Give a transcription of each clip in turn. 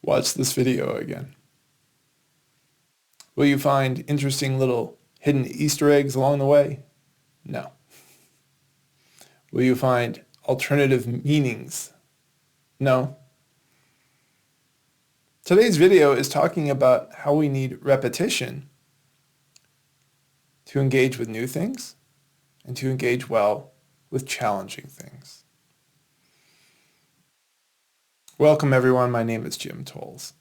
Watch this video again. Will you find interesting little hidden Easter eggs along the way? No. Will you find alternative meanings? No. Today's video is talking about how we need repetition to engage with new things and to engage well with challenging things. Welcome everyone, my name is Jim Tolles.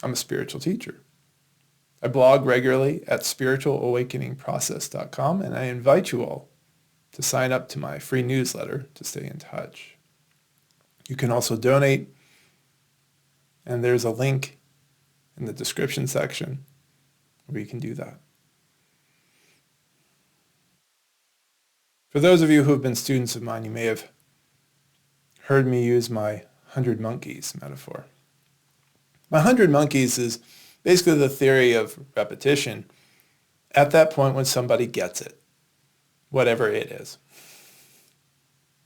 I'm a spiritual teacher. I blog regularly at spiritualawakeningprocess.com, and I invite you all to sign up to my free newsletter to stay in touch. You can also donate, and there's a link in the description section where you can do that. For those of you who have been students of mine, you may have heard me use my 100 monkeys metaphor. My 100 monkeys is basically the theory of repetition at that point when somebody gets it, whatever it is,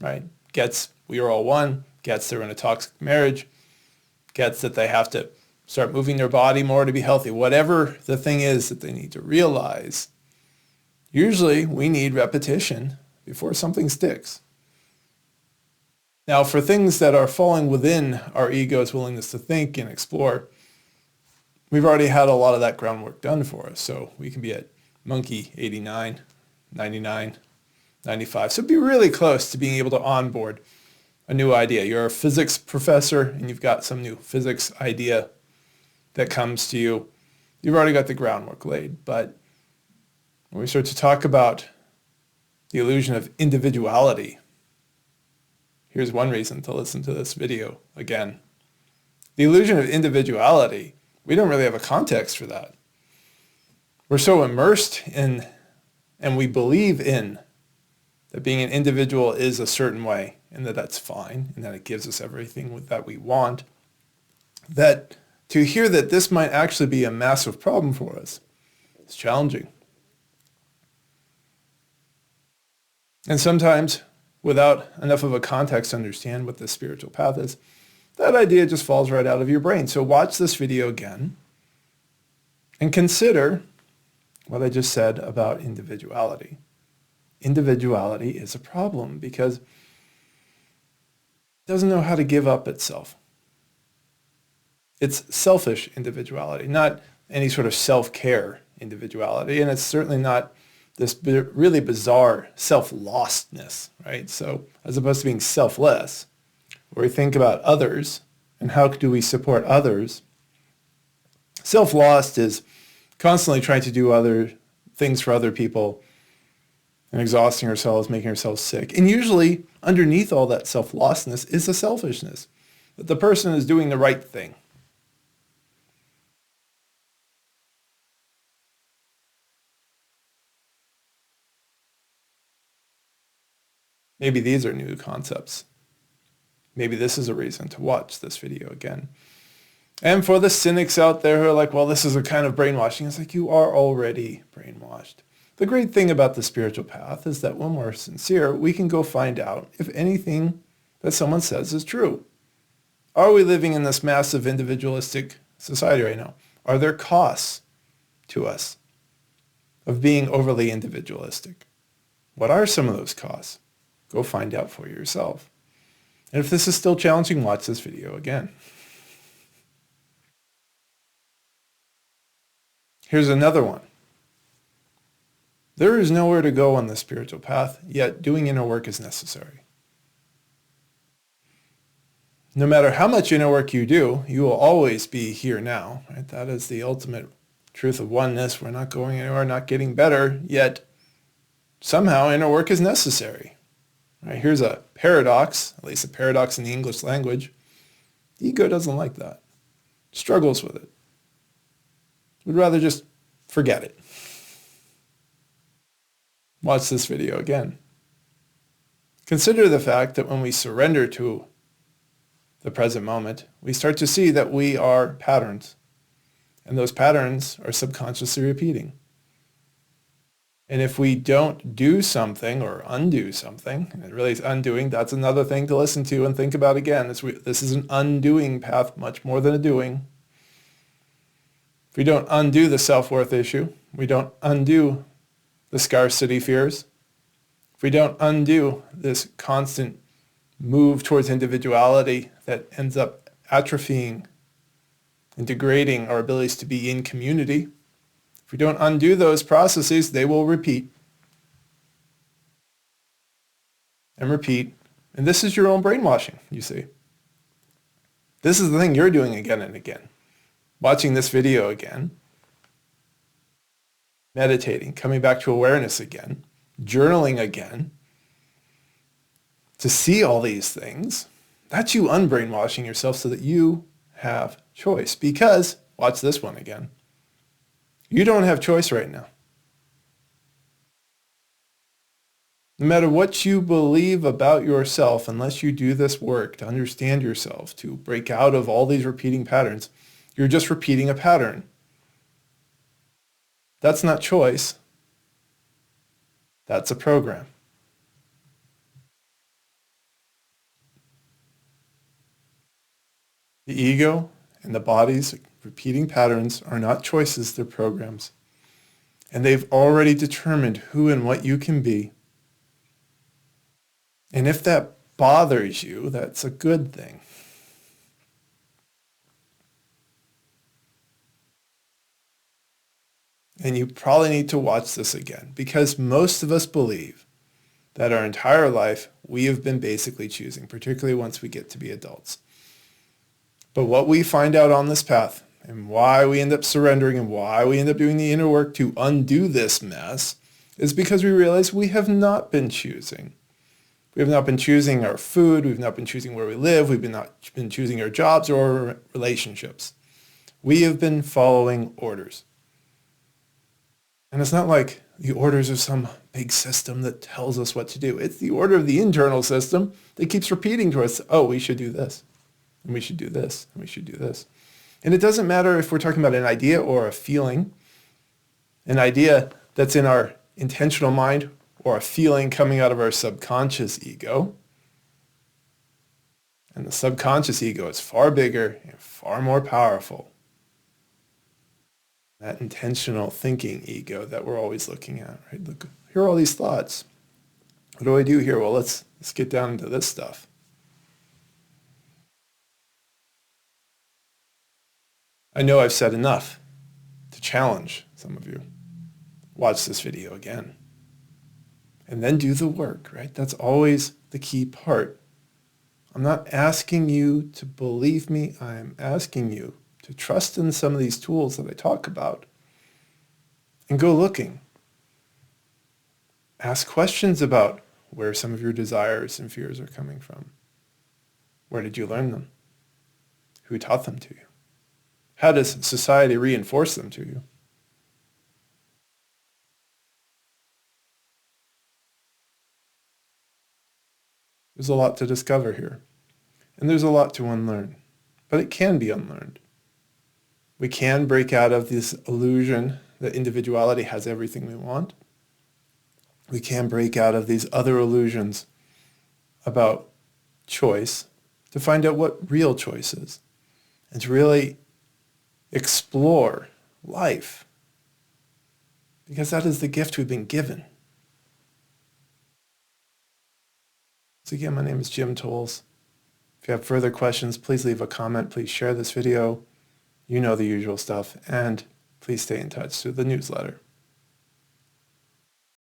right? Gets we are all one, gets they're in a toxic marriage, gets that they have to start moving their body more to be healthy, whatever the thing is that they need to realize. Usually we need repetition before something sticks. Now, for things that are falling within our ego's willingness to think and explore, we've already had a lot of that groundwork done for us. So we can be at monkey 89, 99, 95. So be really close to being able to onboard a new idea. You're a physics professor and you've got some new physics idea that comes to you. You've already got the groundwork laid. But when we start to talk about the illusion of individuality, here's one reason to listen to this video again. The illusion of individuality, we don't really have a context for that. We're so immersed in, and we believe in, that being an individual is a certain way, and that that's fine, and that it gives us everything that we want, that to hear that this might actually be a massive problem for us, it's challenging. And sometimes, without enough of a context to understand what the spiritual path is, that idea just falls right out of your brain. So watch this video again and consider what I just said about individuality. Individuality is a problem because it doesn't know how to give up itself. It's selfish individuality, not any sort of self-care individuality, and it's certainly not this really bizarre self-lostness, right? So as opposed to being selfless, where we think about others and how do we support others, self-lost is constantly trying to do other things for other people and exhausting ourselves, making ourselves sick. And usually underneath all that self-lostness is a selfishness, that the person is doing the right thing. Maybe these are new concepts. Maybe this is a reason to watch this video again. And for the cynics out there who are like, well, this is a kind of brainwashing, it's like you are already brainwashed. The great thing about the spiritual path is that when we're sincere, we can go find out if anything that someone says is true. Are we living in this massive individualistic society right now? Are there costs to us of being overly individualistic? What are some of those costs? Go find out for yourself. And if this is still challenging, watch this video again. Here's another one. There is nowhere to go on the spiritual path, yet doing inner work is necessary. No matter how much inner work you do, you will always be here now. Right? That is the ultimate truth of oneness. We're not going anywhere, not getting better, yet somehow inner work is necessary. Right, here's a paradox, at least a paradox in the English language. The ego doesn't like that, struggles with it. Would rather just forget it. Watch this video again. Consider the fact that when we surrender to the present moment, we start to see that we are patterns, and those patterns are subconsciously repeating. And if we don't do something or undo something, and it really is undoing, that's another thing to listen to and think about again. This is an undoing path much more than a doing. If we don't undo the self-worth issue, we don't undo the scarcity fears, if we don't undo this constant move towards individuality that ends up atrophying and degrading our abilities to be in community, if we don't undo those processes, they will repeat and repeat. And this is your own brainwashing, you see. This is the thing you're doing again and again. Watching this video again, meditating, coming back to awareness again, journaling again, to see all these things, that's you unbrainwashing yourself so that you have choice. Because, watch this one again, you don't have choice right now. No matter what you believe about yourself, unless you do this work to understand yourself, to break out of all these repeating patterns, you're just repeating a pattern. That's not choice. That's a program. The ego and the body's repeating patterns are not choices, they're programs. And they've already determined who and what you can be. And if that bothers you, that's a good thing. And you probably need to watch this again, because most of us believe that our entire life we have been basically choosing, particularly once we get to be adults. But what we find out on this path, and why we end up surrendering and why we end up doing the inner work to undo this mess, is because we realize we have not been choosing. We have not been choosing our food, we've not been choosing where we live, we've not been choosing our jobs or our relationships. We have been following orders. And it's not like the orders of some big system that tells us what to do. It's the order of the internal system that keeps repeating to us, oh, we should do this, and we should do this, and we should do this. And it doesn't matter if we're talking about an idea or a feeling, an idea that's in our intentional mind or a feeling coming out of our subconscious ego. And the subconscious ego is far bigger and far more powerful. That intentional thinking ego that we're always looking at, right? Look, here are all these thoughts. What do I do here? Well, let's get down into this stuff. I know I've said enough to challenge some of you. Watch this video again. And then do the work, right? That's always the key part. I'm not asking you to believe me. I am asking you to trust in some of these tools that I talk about and go looking. Ask questions about where some of your desires and fears are coming from. Where did you learn them? Who taught them to you? How does society reinforce them to you? There's a lot to discover here, and there's a lot to unlearn, but it can be unlearned. We can break out of this illusion that individuality has everything we want. We can break out of these other illusions about choice to find out what real choice is and to really explore life, because that is the gift we've been given. So again, my name is Jim Tolles. If you have further questions, please leave a comment. Please share this video. You know the usual stuff. And please stay in touch through the newsletter.